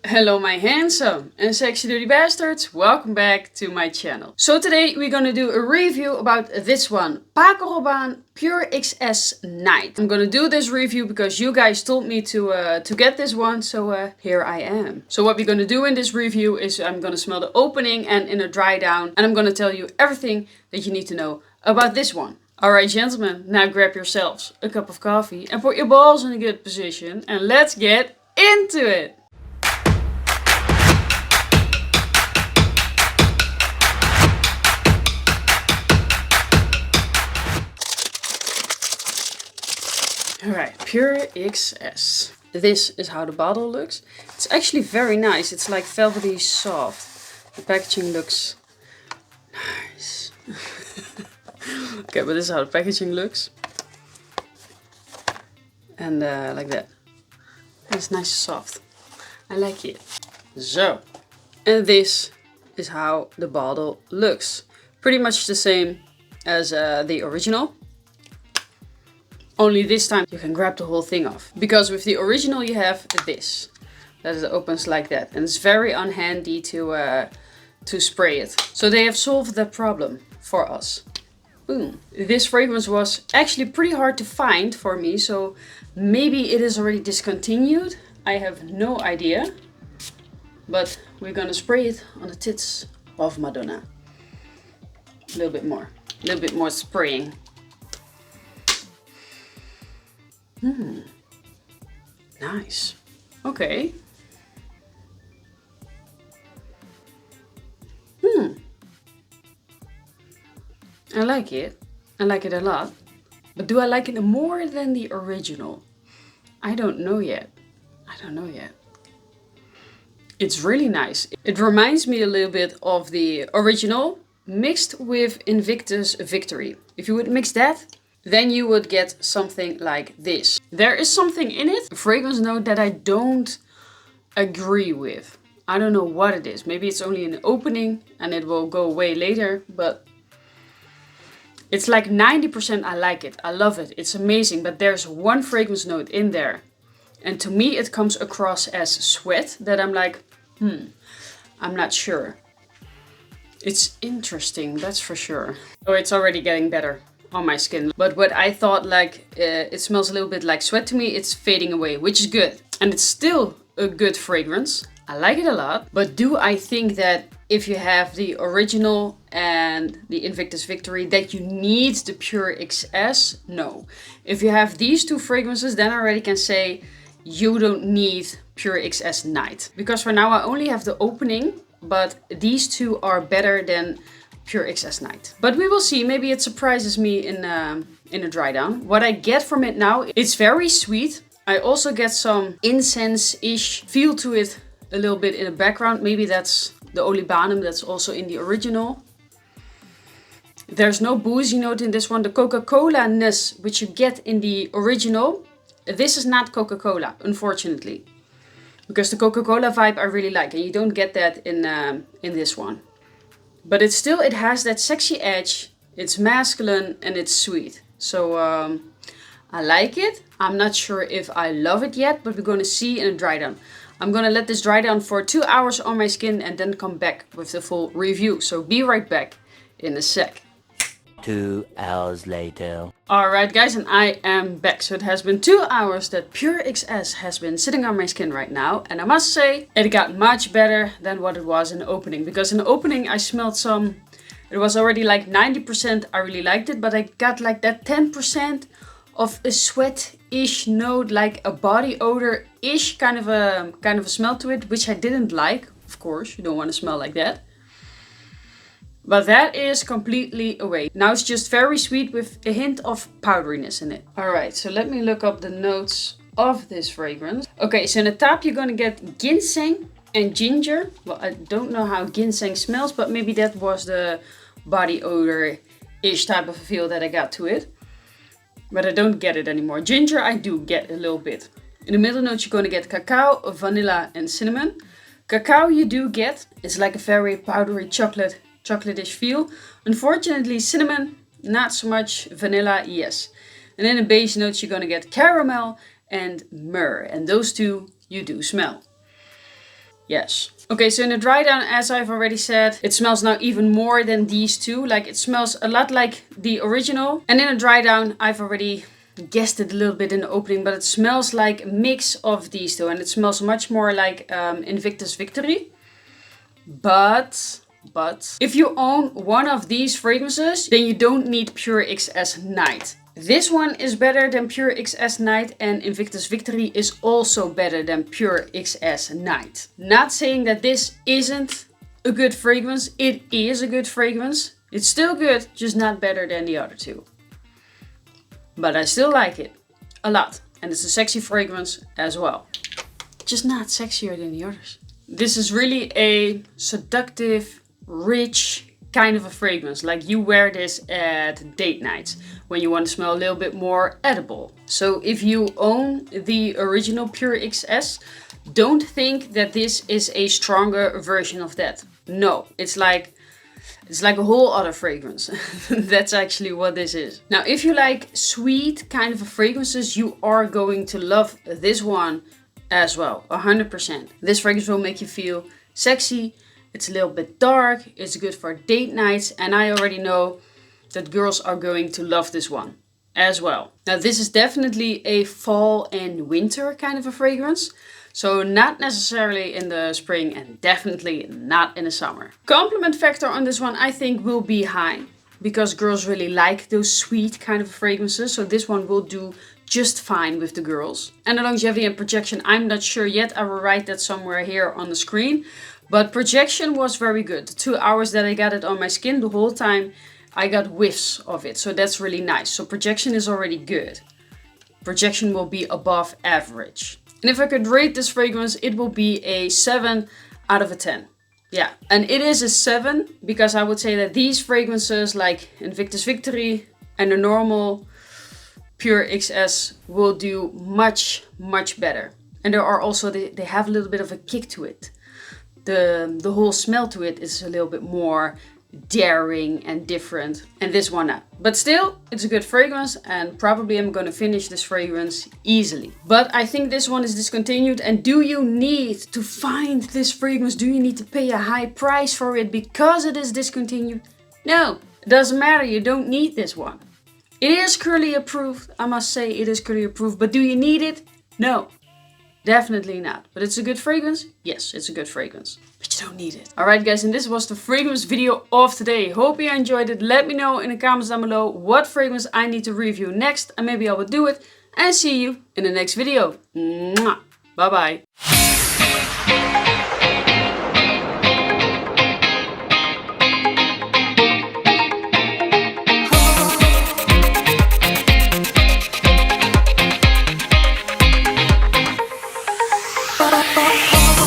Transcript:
Hello my handsome and sexy dirty bastards, welcome back to my channel. So today we're gonna do a review about this one, Paco Rabanne Pure XS Night. I'm gonna do this review because you guys told me to get this one, so here I am. So what we're gonna do in this review is I'm gonna smell the opening and in a dry down, and I'm gonna tell you everything that you need to know about this one. Alright gentlemen, now grab yourselves a cup of coffee and put your balls in a good position and let's get into it! Alright, Pure XS. This is how the bottle looks. It's actually very nice. It's like velvety soft. The packaging looks nice. Okay, but this is how the packaging looks. And like that. It's nice and soft. I like it. So, and this is how the bottle looks. Pretty much the same as the original. Only this time you can grab the whole thing off. Because with the original you have this. That it opens like that. And it's very unhandy to spray it. So they have solved that problem for us. Boom. This fragrance was actually pretty hard to find for me. So maybe it is already discontinued. I have no idea. But we're gonna spray it on the tits of Madonna. A little bit more. A little bit more spraying. Nice. Okay. I like it. I like it a lot. But do I like it more than the original? I don't know yet. I don't know yet. It's really nice. It reminds me a little bit of the original mixed with Invictus Victory. If you would mix that, then you would get something like this. There is something in it, a fragrance note that I don't agree with. I don't know what it is. Maybe it's only an opening and it will go away later, but it's like 90% I like it. I love it. It's amazing, but there's one fragrance note in there. And to me it comes across as sweat that I'm like, I'm not sure. It's interesting, that's for sure. Oh, it's already getting better on my skin. But what I thought like it smells a little bit like sweat to me, it's fading away, which is good. And it's still a good fragrance. I like it a lot. But do I think that if you have the original and the Invictus Victory that you need the Pure XS? No. If you have these two fragrances, then I already can say you don't need Pure XS Night. Because for now I only have the opening, but these two are better than Pure XS Night. But we will see, maybe it surprises me in a dry down. What I get from it now, it's very sweet. I also get some incense-ish feel to it a little bit in the background. Maybe that's the olibanum that's also in the original. There's no boozy note in this one. The Coca-Cola-ness which you get in the original, this is not Coca-Cola, unfortunately. Because the Coca-Cola vibe I really like, and you don't get that in this one. But it has that sexy edge, it's masculine and it's sweet. So I like it. I'm not sure if I love it yet, but we're going to see in a dry down. I'm going to let this dry down for 2 hours on my skin and then come back with the full review. So be right back in a sec. 2 hours later. Alright guys, and I am back. So it has been 2 hours that Pure XS has been sitting on my skin right now. And I must say, it got much better than what it was in the opening. Because in the opening I smelled some, it was already like 90% I really liked it. But I got like that 10% of a sweat-ish note, like a body odor-ish kind of a smell to it. Which I didn't like, of course, you don't want to smell like that. But that is completely away. Now it's just very sweet with a hint of powderiness in it. Alright, so let me look up the notes of this fragrance. Okay, so in the top you're gonna get ginseng and ginger. Well, I don't know how ginseng smells, but maybe that was the body odor-ish type of a feel that I got to it. But I don't get it anymore. Ginger I do get a little bit. In the middle notes you're gonna get cacao, vanilla and cinnamon. Cacao you do get. It's like a very powdery chocolate-ish feel. Unfortunately cinnamon, not so much. Vanilla, yes. And in the base notes you're gonna get caramel and myrrh. And those two you do smell. Yes. Okay, so in the dry down, as I've already said, it smells now even more than these two. Like, it smells a lot like the original. And in a dry down, I've already guessed it a little bit in the opening, but it smells like a mix of these two. And it smells much more like Invictus Victory. But if you own one of these fragrances, then you don't need Pure XS Night. This one is better than Pure XS Night, and Invictus Victory is also better than Pure XS Night. Not saying that this isn't a good fragrance. It is a good fragrance. It's still good, just not better than the other two. But I still like it a lot. And it's a sexy fragrance as well. Just not sexier than the others. This is really a seductive, rich kind of a fragrance. Like, you wear this at date nights when you want to smell a little bit more edible. So if you own the original Pure XS, don't think that this is a stronger version of that. No, it's like a whole other fragrance. That's actually what this is. Now, if you like sweet kind of fragrances, you are going to love this one as well, 100%. This fragrance will make you feel sexy. It's a little bit dark, it's good for date nights, and I already know that girls are going to love this one as well. Now, this is definitely a fall and winter kind of a fragrance. So not necessarily in the spring and definitely not in the summer. Compliment factor on this one, I think, will be high, because girls really like those sweet kind of fragrances. So this one will do just fine with the girls. And the longevity and projection, I'm not sure yet. I will write that somewhere here on the screen. But projection was very good. The 2 hours that I got it on my skin, the whole time I got whiffs of it. So that's really nice. So projection is already good. Projection will be above average. And if I could rate this fragrance, it will be a 7 out of a 10. Yeah, and it is a 7 because I would say that these fragrances like Invictus Victory and the normal Pure XS will do much, much better. And there are also, they have a little bit of a kick to it. The whole smell to it is a little bit more daring and different, and this one not. But still, it's a good fragrance, and probably I'm gonna finish this fragrance easily. But I think this one is discontinued. And do you need to find this fragrance? Do you need to pay a high price for it because it is discontinued? No, it doesn't matter. You don't need this one. It is Curly approved. I must say it is Curly approved, but do you need it? No. Definitely not. But it's a good fragrance? Yes, it's a good fragrance. But you don't need it. Alright guys, and this was the fragrance video of today. Hope you enjoyed it. Let me know in the comments down below what fragrance I need to review next. And maybe I will do it. And see you in the next video. Mwah. Bye bye. Oh, oh, oh.